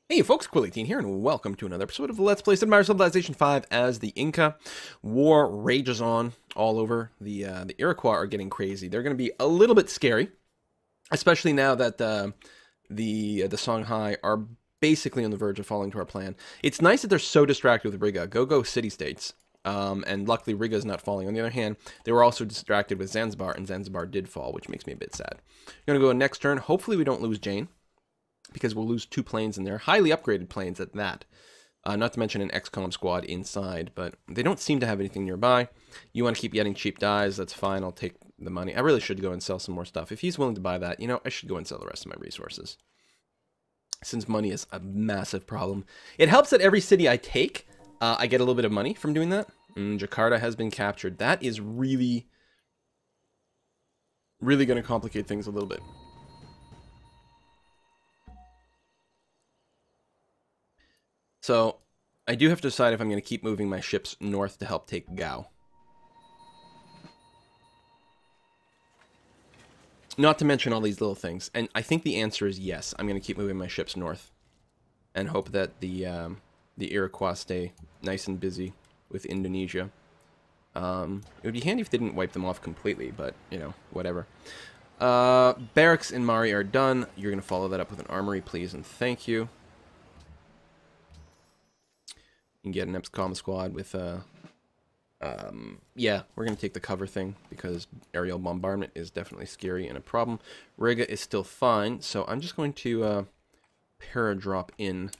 Hey folks, Quilly18 here, and welcome to another episode of Let's Play Sid Meier's Civilization 5 as the Inca. War rages on all over. The Iroquois are getting crazy. They're going to be a little bit scary, especially now that the Songhai are basically on the verge of falling to our plan. It's nice that they're so distracted with Riga. Go city-states. And luckily Riga is not falling. On the other hand, they were also distracted with Zanzibar, and Zanzibar did fall, which makes me a bit sad. I'm going to go next turn. Hopefully we don't lose Jane, because we'll lose 2 planes in there. Highly upgraded planes at that. Not to mention an XCOM squad inside, but they don't seem to have anything nearby. You want to keep getting cheap dies, that's fine, I'll take the money. I really should go and sell some more stuff. If he's willing to buy that, you know, I should go and sell the rest of my resources, since money is a massive problem. It helps that every city I take, I get a little bit of money from doing that. Jakarta has been captured. That is really going to complicate things a little bit. So, I do have to decide if I'm going to keep moving my ships north to help take Gao. Not to mention all these little things. And I think the answer is yes. I'm going to keep moving my ships north. And hope that the Iroquois stay nice and busy with Indonesia. It would be handy if they didn't wipe them off completely, but, you know, whatever. Barracks in Mari are done. You're going to follow that up with an armory, please, and thank you. You can get an XCOM squad with, yeah, we're going to take the cover thing, because aerial bombardment is definitely scary and a problem. Riga is still fine, so I'm just going to, para-drop in.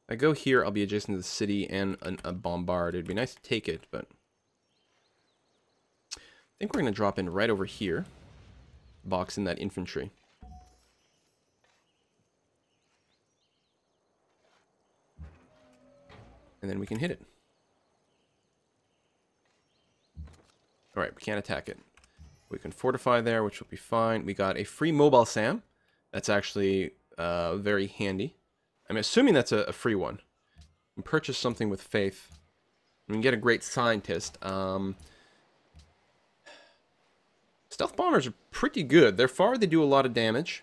If I go here, I'll be adjacent to the city and a bombard. It'd be nice to take it, but I think we're going to drop in right over here, box in that infantry. And then we can hit it. Alright, we can't attack it. We can fortify there, which will be fine. We got a free mobile SAM. That's actually very handy. I'm assuming that's a free one. And purchase something with faith. We can get a great scientist. Stealth bombers are pretty good. They're far, they do a lot of damage.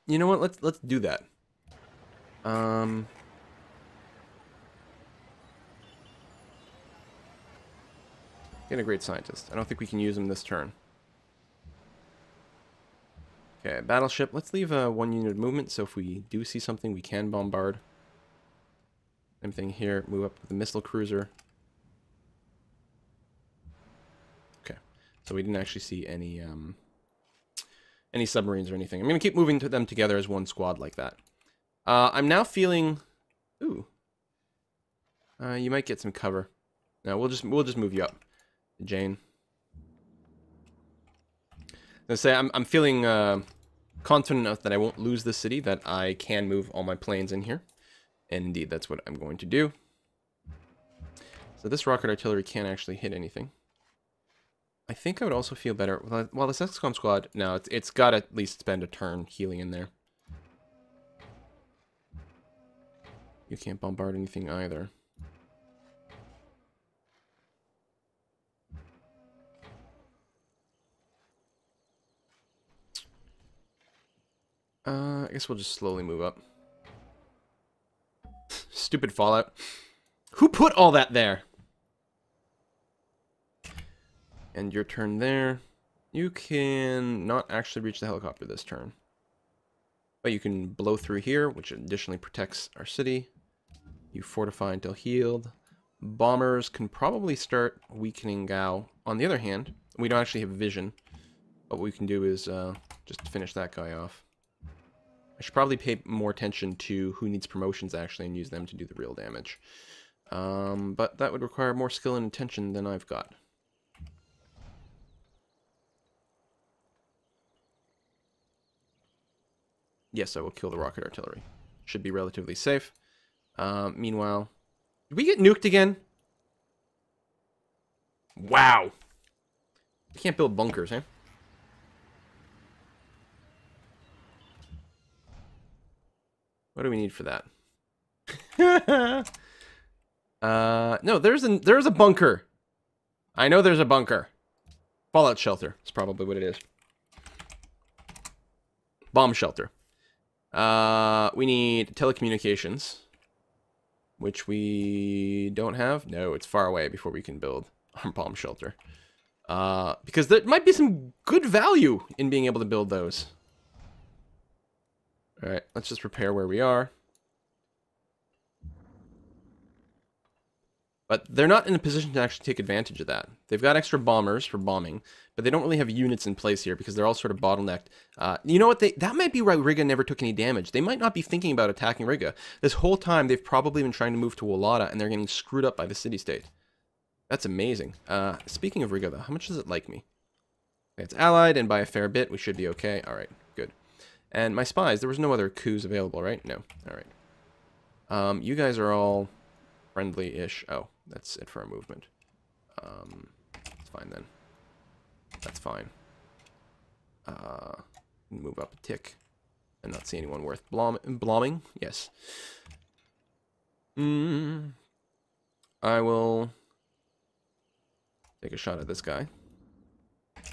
You know what? Let's do that. Get a great scientist. I don't think we can use him this turn. Okay, battleship. Let's leave 1 unit of movement, so if we do see something, we can bombard. Same thing here. Move up with the missile cruiser. Okay, so we didn't actually see any submarines or anything. I'm going to keep moving them together as one squad like that. I'm now feeling... Ooh. You might get some cover. No, we'll just move you up, Jane. I say I'm feeling confident enough that I won't lose the city, that I can move all my planes in here. And indeed, that's what I'm going to do. So this rocket artillery can't actually hit anything. I think I would also feel better... Well, this XCOM squad... No, it's got to at least spend a turn healing in there. You can't bombard anything either. I guess we'll just slowly move up. Stupid Fallout. Who put all that there? And your turn there. You can not actually reach the helicopter this turn. But you can blow through here, which additionally protects our city. You fortify until healed. Bombers can probably start weakening Gao. On the other hand, we don't actually have vision. What we can do is just finish that guy off. I should probably pay more attention to who needs promotions actually and use them to do the real damage. But that would require more skill and attention than I've got. Yes, I will kill the rocket artillery. Should be relatively safe. Meanwhile, did we get nuked again? Wow. We can't build bunkers, eh? What do we need for that? No, there's a bunker. I know there's a bunker. Fallout shelter is probably what it is. Bomb shelter. We need telecommunications, which we don't have. No, it's far away before we can build our bomb shelter. Because there might be some good value in being able to build those. Alright, let's just prepare where we are. But they're not in a position to actually take advantage of that. They've got extra bombers for bombing, but they don't really have units in place here because they're all sort of bottlenecked. You know what? That might be why Riga never took any damage. They might not be thinking about attacking Riga. This whole time, they've probably been trying to move to Wallata, and they're getting screwed up by the city-state. That's amazing. Speaking of Riga, though, how much does it like me? Okay, it's allied, and by a fair bit, we should be okay. All right, good. And my spies, there was no other coups available, right? No. All right. You guys are all friendly-ish. Oh, that's it for our movement. It's fine then. That's fine. Move up a tick and not see anyone worth blomming. Yes. I will take a shot at this guy.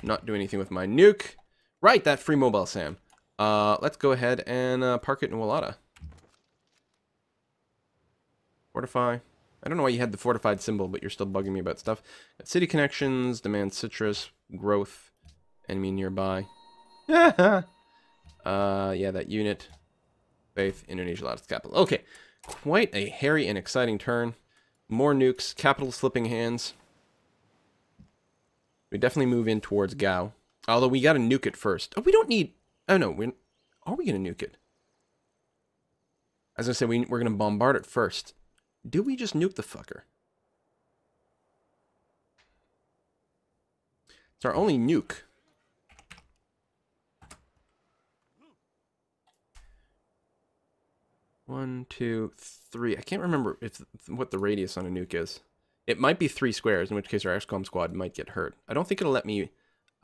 Not do anything with my nuke. Right, that free mobile SAM. Let's go ahead and park it in Wallata. Fortify. I don't know why you had the fortified symbol, but you're still bugging me about stuff. Got city connections, demand citrus, growth, enemy nearby. Yeah, that unit. Faith, Indonesia, Lattice capital. Okay, quite a hairy and exciting turn. More nukes, capital slipping hands. We definitely move in towards Gao. Although we gotta nuke it first. Oh, we don't need... Oh, no, are we gonna nuke it? As I said, we're gonna bombard it first. Do we just nuke the fucker? It's our only nuke. One, two, three. I can't remember what the radius on a nuke is. It might be 3 squares, in which case our XCOM squad might get hurt. I don't think it'll let me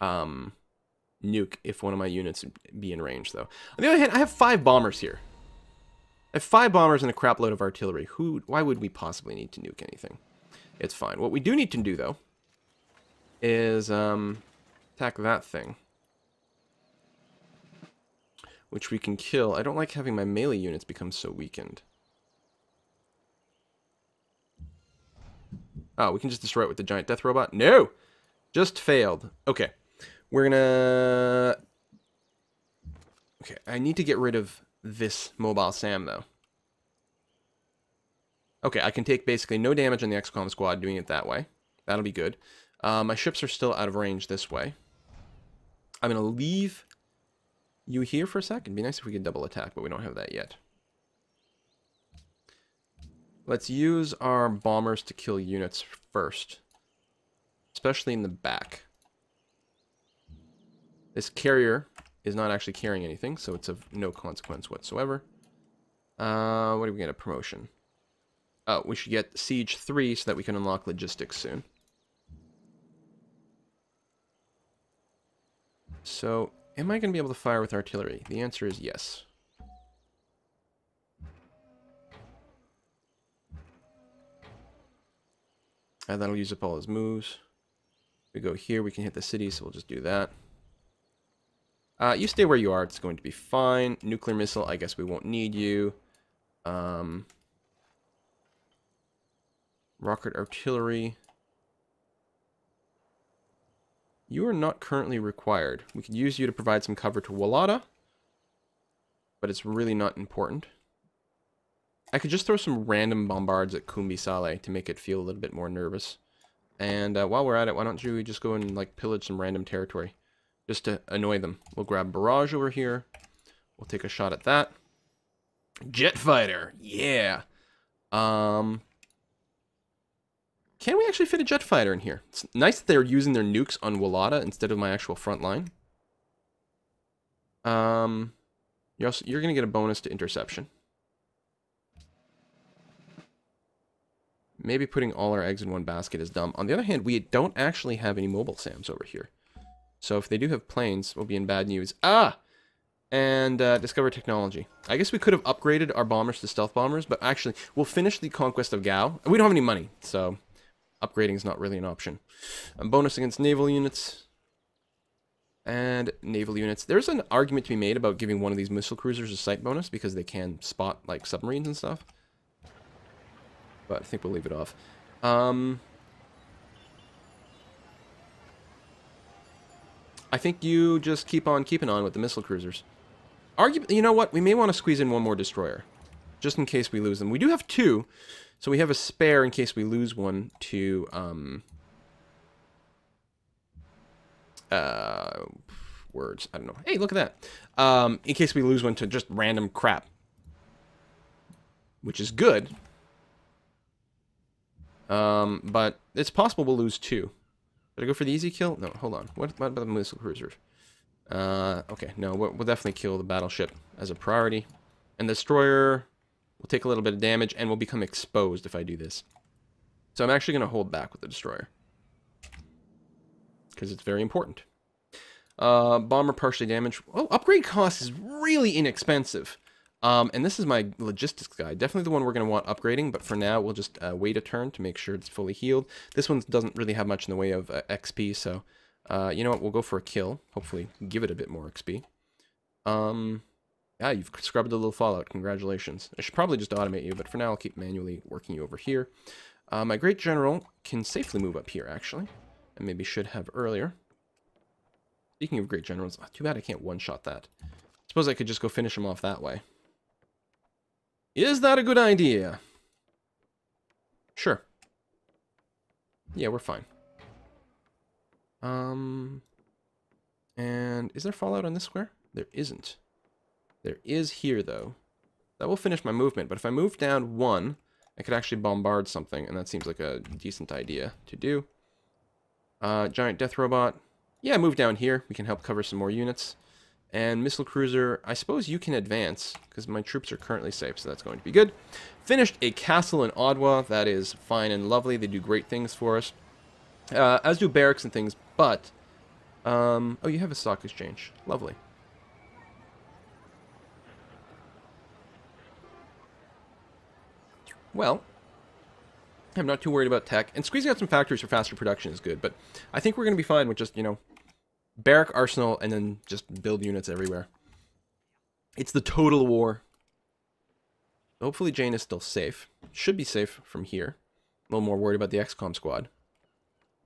nuke if one of my units be in range, though. On the other hand, I have 5 bombers here. I have 5 bombers and a crap load of artillery. Why would we possibly need to nuke anything? It's fine. What we do need to do, though, is attack that thing. Which we can kill. I don't like having my melee units become so weakened. Oh, we can just destroy it with the giant death robot? No! Just failed. Okay. We're gonna... Okay, I need to get rid of this mobile SAM, though. Okay, I can take basically no damage on the XCOM squad doing it that way. That'll be good. My ships are still out of range this way. I'm going to leave you here for a sec. It'd be nice if we could double attack, but we don't have that yet. Let's use our bombers to kill units first. Especially in the back. This carrier is not actually carrying anything, so it's of no consequence whatsoever. What do we get? A promotion. Oh, we should get Siege 3 so that we can unlock logistics soon. So, am I going to be able to fire with artillery? The answer is yes. And that'll use up all his moves. We go here, we can hit the city, so we'll just do that. You stay where you are, it's going to be fine. Nuclear missile, I guess we won't need you. Rocket artillery. You are not currently required. We could use you to provide some cover to Wallata, but it's really not important. I could just throw some random bombards at Kumbi Saleh to make it feel a little bit more nervous. And while we're at it, why don't you just go and like pillage some random territory? Just to annoy them. We'll grab Barrage over here. We'll take a shot at that. Jet fighter! Yeah! Can we actually fit a jet fighter in here? It's nice that they're using their nukes on Wallata instead of my actual front line. You're going to get a bonus to interception. Maybe putting all our eggs in one basket is dumb. On the other hand, we don't actually have any mobile SAMs over here. So if they do have planes, we'll be in bad news. Ah! And discover technology. I guess we could have upgraded our bombers to stealth bombers, but actually, we'll finish the conquest of Gao. We don't have any money, so upgrading is not really an option. Bonus against naval units. And naval units. There's an argument to be made about giving one of these missile cruisers a sight bonus because they can spot, like, submarines and stuff. But I think we'll leave it off. I think you just keep on keeping on with the missile cruisers. You know what? We may want to squeeze in one more destroyer. Just in case we lose them. We do have 2. So we have a spare in case we lose one to, words. I don't know. Hey, look at that. In case we lose one to just random crap. Which is good. But it's possible we'll lose 2. Did I go for the easy kill? No, hold on. What about the missile cruisers? Okay, no, we'll definitely kill the battleship as a priority. And the destroyer will take a little bit of damage and will become exposed if I do this. So I'm actually going to hold back with the destroyer. Because it's very important. Bomber partially damaged. Oh, upgrade cost is really inexpensive. And this is my logistics guide. Definitely the one we're going to want upgrading, but for now, we'll just wait a turn to make sure it's fully healed. This one doesn't really have much in the way of XP, so you know what? We'll go for a kill. Hopefully, give it a bit more XP. Yeah, you've scrubbed a little fallout. Congratulations. I should probably just automate you, but for now, I'll keep manually working you over here. My Great General can safely move up here, actually, and maybe should have earlier. Speaking of Great Generals, too bad I can't one-shot that. Suppose I could just go finish him off that way. Is that a good idea? Sure. Yeah, we're fine. And is there fallout on this square? There isn't. There is here, though. That will finish my movement, but if I move down 1, I could actually bombard something, and that seems like a decent idea to do. Giant death robot. Yeah, move down here. We can help cover some more units. And missile cruiser, I suppose you can advance, because my troops are currently safe, so that's going to be good. Finished a castle in Ottawa. That is fine and lovely. They do great things for us. As do barracks and things, but... oh, you have a stock exchange. Lovely. Well, I'm not too worried about tech. And squeezing out some factories for faster production is good, but I think we're going to be fine with just, you know... barrack arsenal, and then just build units everywhere. It's the total war. Hopefully Jane is still safe. Should be safe from here. A little more worried about the XCOM squad.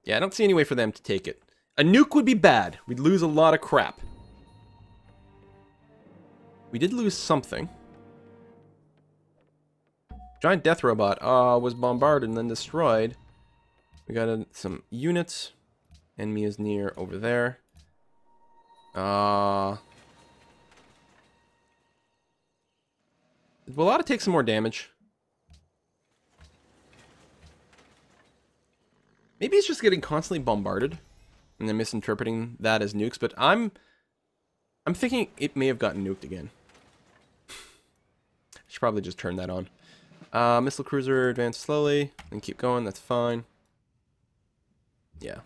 Yeah, I don't see any way for them to take it. A nuke would be bad. We'd lose a lot of crap. We did lose something. Giant death robot was bombarded and then destroyed. We got some units. Enemy is near over there. Will Oughta take some more damage? Maybe it's just getting constantly bombarded and then misinterpreting that as nukes, but I'm thinking it may have gotten nuked again. I should probably just turn that on. Missile cruiser, advance slowly and keep going, that's fine. Yeah.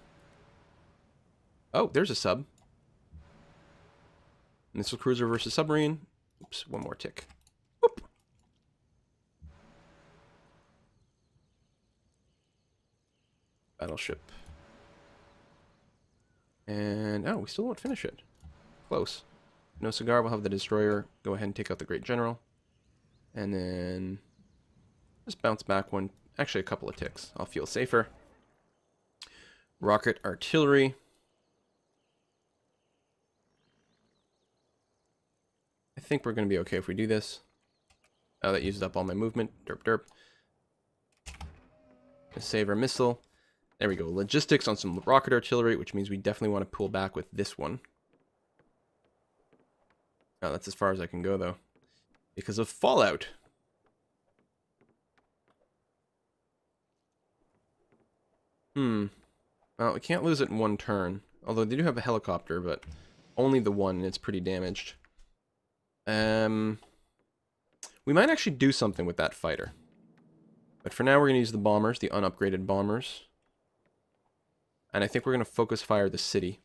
Oh, there's a sub. Missile cruiser versus submarine. Oops, one more tick. Whoop. Battleship. And, oh, we still won't finish it. Close. No cigar, we'll have the destroyer go ahead and take out the Great General. And then just bounce back one, actually a couple of ticks. I'll feel safer. Rocket artillery. I think we're going to be okay if we do this. Oh, that used up all my movement. Derp, derp. Save our missile. There we go. Logistics on some rocket artillery, which means we definitely want to pull back with this one. Oh, that's as far as I can go, though. Because of fallout. Well, we can't lose it in one turn. Although they do have a helicopter, but only the one, and it's pretty damaged. We might actually do something with that fighter. But for now, we're going to use the bombers, the unupgraded bombers. And I think we're going to focus fire the city.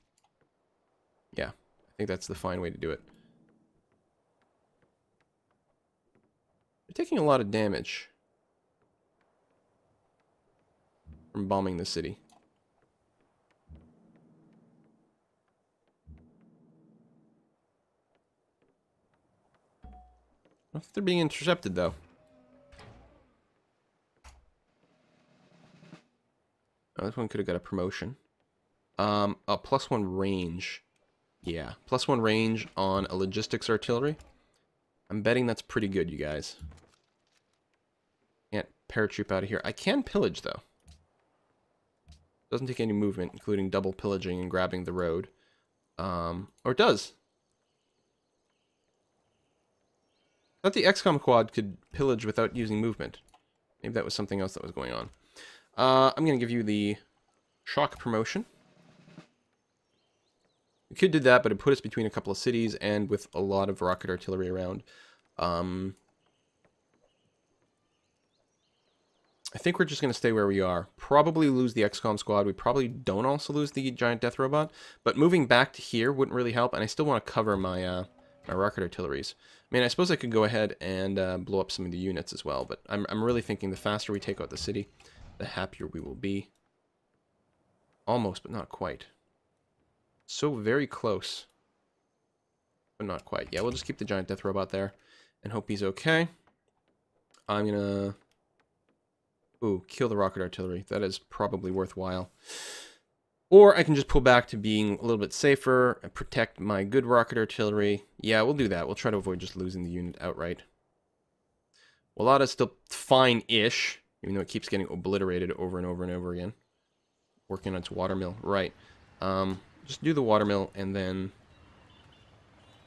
Yeah, I think that's the fine way to do it. They're taking a lot of damage from bombing the city. don't think they're being intercepted, though. Oh, this one could have got a promotion. A +1 range. Yeah, +1 range on a logistics artillery. I'm betting that's pretty good, you guys. Can't paratroop out of here. I can pillage, though. Doesn't take any movement, including double pillaging and grabbing the road. Or it does. I thought the XCOM quad could pillage without using movement. Maybe that was something else that was going on. I'm going to give you the shock promotion. We could do that, but it put us between a couple of cities and with a lot of rocket artillery around. I think we're just going to stay where we are. Probably lose the XCOM squad. We probably don't also lose the giant death robot. But moving back to here wouldn't really help. And I still want to cover my my rocket artilleries. I mean, I suppose I could go ahead and blow up some of the units as well. But I'm really thinking the faster we take out the city, the happier we will be. Almost, but not quite. So very close. But not quite. Yeah, we'll just keep the giant death robot there and hope he's okay. I'm going to... Ooh, kill the rocket artillery. That is probably worthwhile. Or I can just pull back to being a little bit safer and protect my good rocket artillery. Yeah, we'll do that. We'll try to avoid just losing the unit outright. Wallada's still fine-ish, even though it keeps getting obliterated over and over and over again. Working on its watermill. Right. Just do the watermill, and then...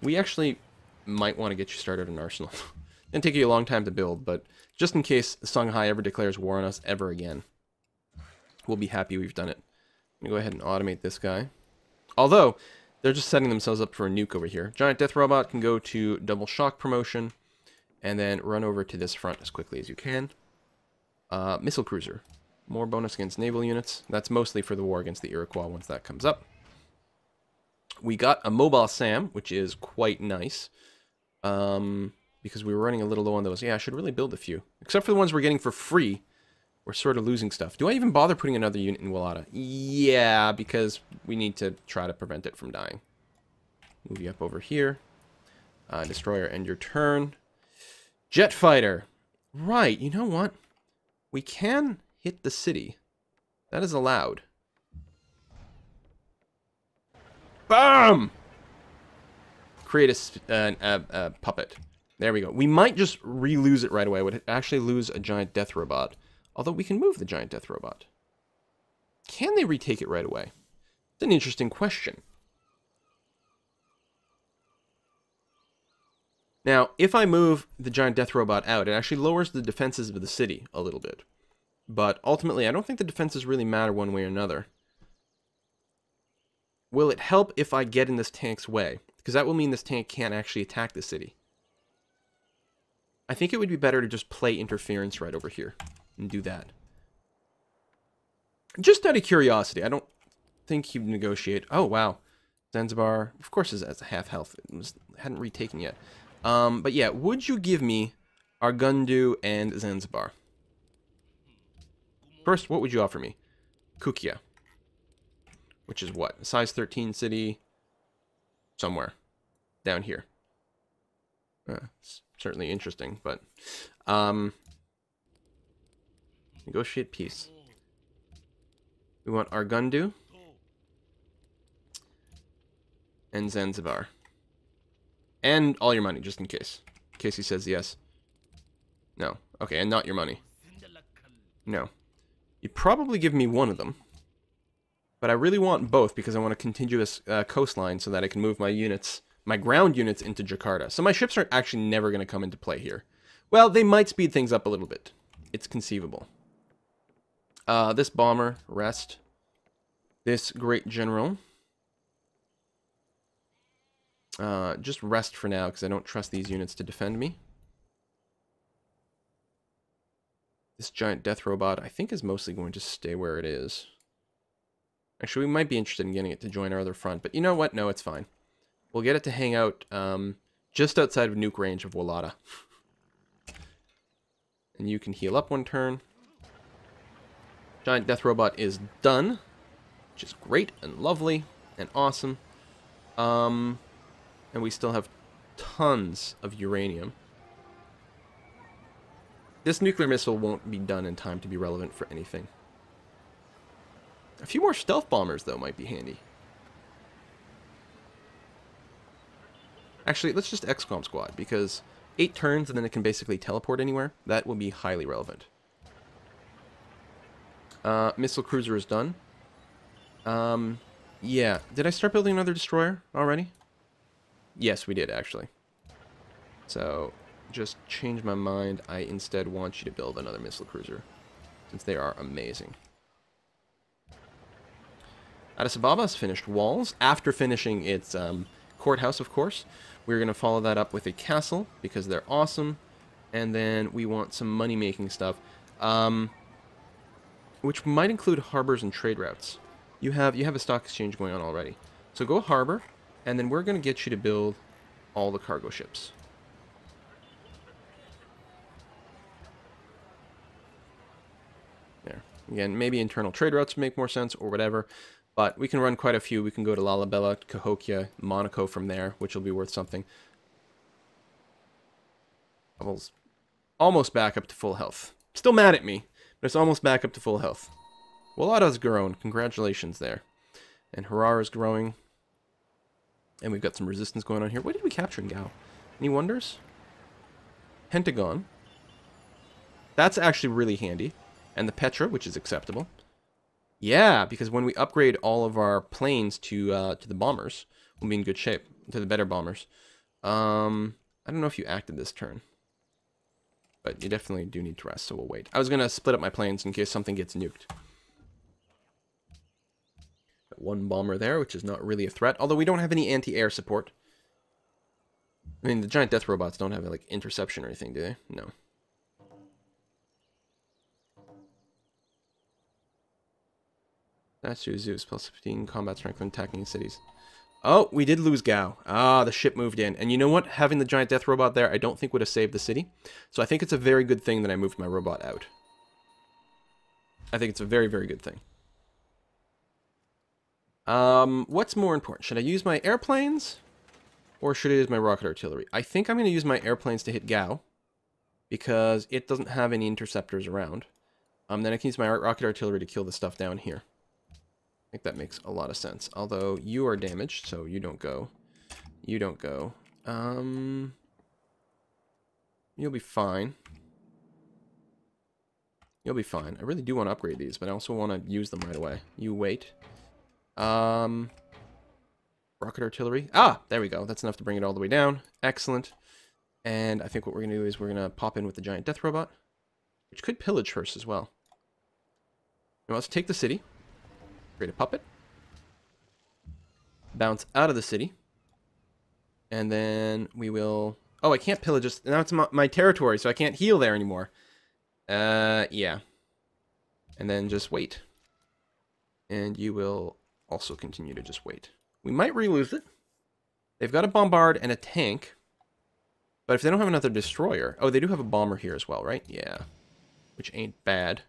We actually might want to get you started an arsenal. It's going to take you a long time to build, but just in case Songhai ever declares war on us ever again, we'll be happy we've done it. I'm going to go ahead and automate this guy. Although, they're just setting themselves up for a nuke over here. Giant Death Robot can go to double shock promotion, and then run over to this front as quickly as you can. Missile Cruiser. More bonus against naval units. That's mostly for the war against the Iroquois once that comes up. We got a Mobile SAM, which is quite nice. Because we were running a little low on those. Yeah, I should really build a few. Except for the ones we're getting for free. We're sort of losing stuff. Do I even bother putting another unit in Wallada? Yeah, because we need to try to prevent it from dying. Move you up over here. Destroyer, end your turn. Jet Fighter. Right, you know what? We can hit the city. That is allowed. BAM! Create a puppet. There we go. We might just re-lose it right away. Would actually lose a giant death robot. Although we can move the giant death robot. Can they retake it right away? It's an interesting question. Now, if I move the giant death robot out, it actually lowers the defenses of the city a little bit. But ultimately, I don't think the defenses really matter one way or another. Will it help if I get in this tank's way? Because that will mean this tank can't actually attack the city. I think it would be better to just play interference right over here and do that. Just out of curiosity, I don't think he'd negotiate. Oh, wow. Zanzibar, of course, is at half health. It hadn't retaken yet. But yeah, would you give me Argundu and Zanzibar? First, what would you offer me? Kukia. Which is what? A size 13 city somewhere down here. It's certainly interesting, but negotiate peace. We want Argundu and Zanzibar. And all your money, just in case. In case he says yes. No. Okay, and not your money. No. You'd probably give me one of them. But I really want both because I want a contiguous coastline so that I can move my units, my ground units, into Jakarta. So my ships are actually never going to come into play here. Well, they might speed things up a little bit. It's conceivable. This bomber, rest. This great general. Just rest for now because I don't trust these units to defend me. This giant death robot, I think, is mostly going to stay where it is. Actually, we might be interested in getting it to join our other front, but you know what? No, it's fine. We'll get it to hang out just outside of nuke range of Wallada. And you can heal up one turn. Giant death robot is done, which is great and lovely and awesome. And we still have tons of uranium. This nuclear missile won't be done in time to be relevant for anything. A few more stealth bombers, though, might be handy. Actually, let's just XCOM squad, because 8 turns and then it can basically teleport anywhere. That will be highly relevant. Missile cruiser is done. Yeah. Did I start building another destroyer already? Yes, we did, actually. So, just change my mind. I instead want you to build another missile cruiser, since they are amazing. Addis Ababa's finished walls. After finishing its courthouse, of course. We're going to follow that up with a castle, because they're awesome. And then we want some money-making stuff, which might include harbors and trade routes. You have a stock exchange going on already. So go harbor, and then we're going to get you to build all the cargo ships. There. Again, maybe internal trade routes make more sense or whatever, but we can run quite a few. We can go to Lalibela, Cahokia, Monaco from there, which will be worth something. Levels almost back up to full health. Still mad at me, but it's almost back up to full health. Walada's grown. Congratulations there. And Harara's growing. And we've got some resistance going on here. What did we capture in Gao? Any wonders? Pentagon. That's actually really handy. And the Petra, which is acceptable. Yeah, because when we upgrade all of our planes to the bombers, we'll be in good shape. To the better bombers. I don't know if you acted this turn. But you definitely do need to rest, so we'll wait. I was going to split up my planes in case something gets nuked. One bomber there, which is not really a threat. Although we don't have any anti-air support. I mean, the giant death robots don't have, like, interception or anything, do they? No. That's Zeus, plus 15 combat strength when attacking cities. Oh, we did lose Gao. Ah, the ship moved in. And you know what? Having the giant death robot there, I don't think would have saved the city. So I think it's a very good thing that I moved my robot out. I think it's a very, very good thing. What's more important? Should I use my airplanes? Or should I use my rocket artillery? I think I'm going to use my airplanes to hit Gao. Because it doesn't have any interceptors around. Then I can use my rocket artillery to kill the stuff down here. I think that makes a lot of sense. Although you are damaged, so you don't go. You don't go. You'll be fine. You'll be fine. I really do want to upgrade these, but I also want to use them right away. You wait. Rocket artillery. Ah, there we go. That's enough to bring it all the way down. Excellent. And I think what we're going to do is we're going to pop in with the giant death robot, which could pillage first as well. Now let's take the city. Create a puppet. Bounce out of the city. And then we will... Oh, I can't pillage this. Now it's my territory, so I can't heal there anymore. Yeah. And then just wait. And you will also continue to just wait. We might re-lose it. They've got a bombard and a tank. But if they don't have another destroyer... Oh, they do have a bomber here as well, right? Yeah. Which ain't bad.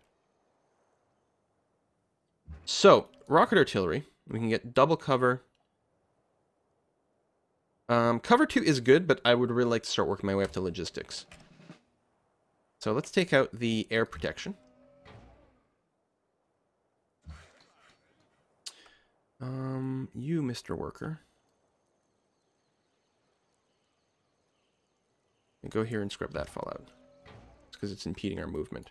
So, rocket artillery. We can get double cover. Cover 2 is good, but I would really like to start working my way up to logistics. So let's take out the air protection. You, Mr. Worker. And go here and scrub that fallout. It's because it's impeding our movement.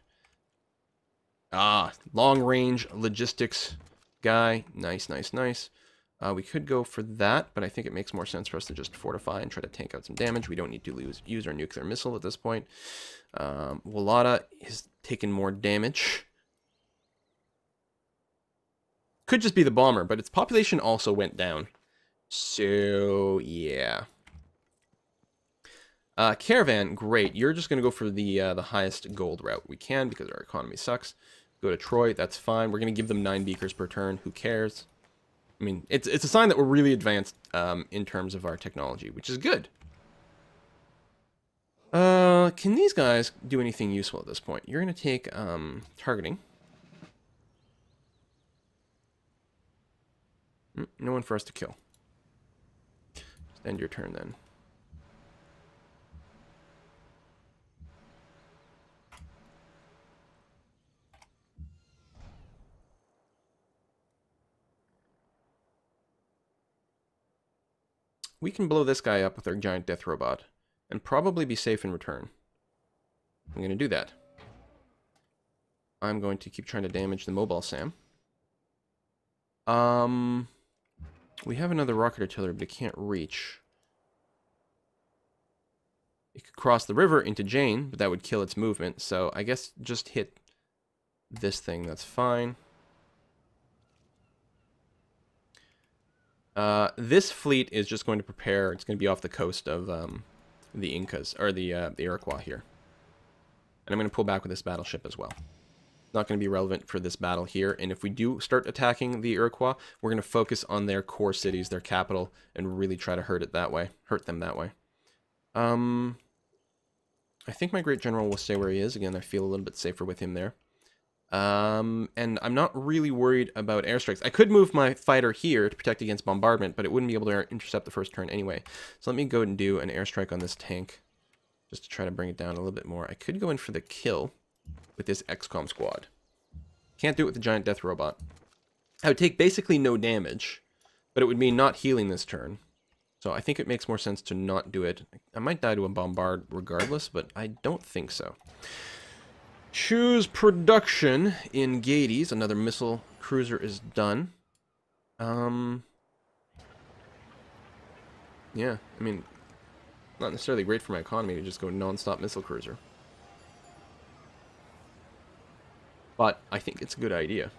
Ah, long-range logistics guy. Nice, nice, nice. We could go for that, but I think it makes more sense for us to just fortify and try to tank out some damage. We don't need to use our nuclear missile at this point. Walada has taken more damage. Could just be the bomber, but its population also went down. So, yeah. Caravan, great. You're just going to go for the highest gold route we can because our economy sucks. Go to Troy, that's fine. We're going to give them 9 beakers per turn. Who cares? I mean, it's a sign that we're really advanced in terms of our technology, which is good. Can these guys do anything useful at this point? You're going to take targeting. No one for us to kill. Just end your turn then. we can blow this guy up with our giant death robot and probably be safe in return. I'm going to do that. I'm going to keep trying to damage the mobile SAM. We have another rocket artillery, but it can't reach. It could cross the river into Jane, but that would kill its movement. So I guess just hit this thing. That's fine. This fleet is just going to prepare. It's going to be off the coast of the Incas, or the Iroquois here. And I'm going to pull back with this battleship as well. Not going to be relevant for this battle here. And if we do start attacking the Iroquois, we're going to focus on their core cities, their capital, and really try to hurt them that way. I think my Great General will stay where he is. Again, I feel a little bit safer with him there. And I'm not really worried about airstrikes. I could move my fighter here to protect against bombardment, but it wouldn't be able to intercept the first turn anyway. So let me go ahead and do an airstrike on this tank, just to try to bring it down a little bit more. I could go in for the kill with this XCOM squad. Can't do it with the giant death robot. I would take basically no damage, but it would mean not healing this turn. So I think it makes more sense to not do it. I might die to a bombard regardless, but I don't think so. Choose production in Gades. Another missile cruiser is done. Yeah, I mean, not necessarily great for my economy to just go non-stop missile cruiser. But I think it's a good idea.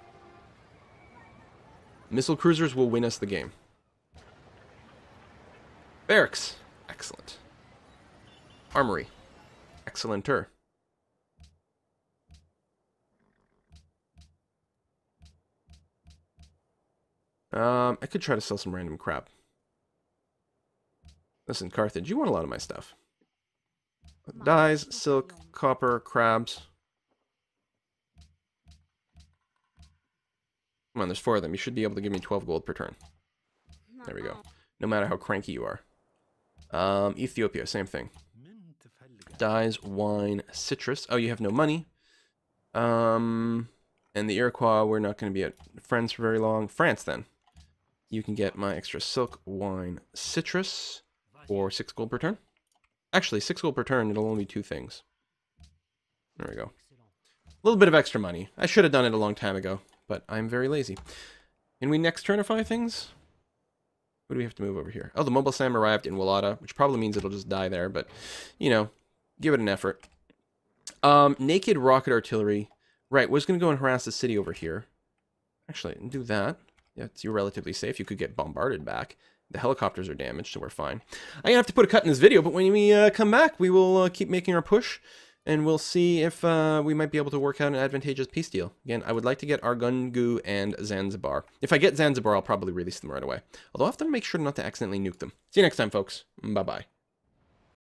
Missile cruisers will win us the game. Barracks. Excellent. Armory. Excellenter. I could try to sell some random crap. Listen, Carthage, you want a lot of my stuff. Dyes, silk, copper, crabs. Come on, there's 4 of them. You should be able to give me 12 gold per turn. There we go. No matter how cranky you are. Ethiopia, same thing. Dyes, wine, citrus. Oh, you have no money. And the Iroquois, we're not going to be at friends for very long. France, then. You can get my extra silk, wine, citrus for 6 gold per turn. Actually, 6 gold per turn, it'll only be 2 things. There we go. A little bit of extra money. I should have done it a long time ago, but I'm very lazy. Can we next turnify things? What do we have to move over here? Oh, the mobile SAM arrived in Wallata, which probably means it'll just die there, but, you know, give it an effort. Naked rocket artillery. Right, we're just going to go and harass the city over here. Actually, do that. Yeah, you're relatively safe. You could get bombarded back. The helicopters are damaged, so we're fine. I'm going to have to put a cut in this video, but when we come back, we will keep making our push, and we'll see if we might be able to work out an advantageous peace deal. Again, I would like to get Argungu and Zanzibar. If I get Zanzibar, I'll probably release them right away. Although I have to make sure not to accidentally nuke them. See you next time, folks. Bye-bye.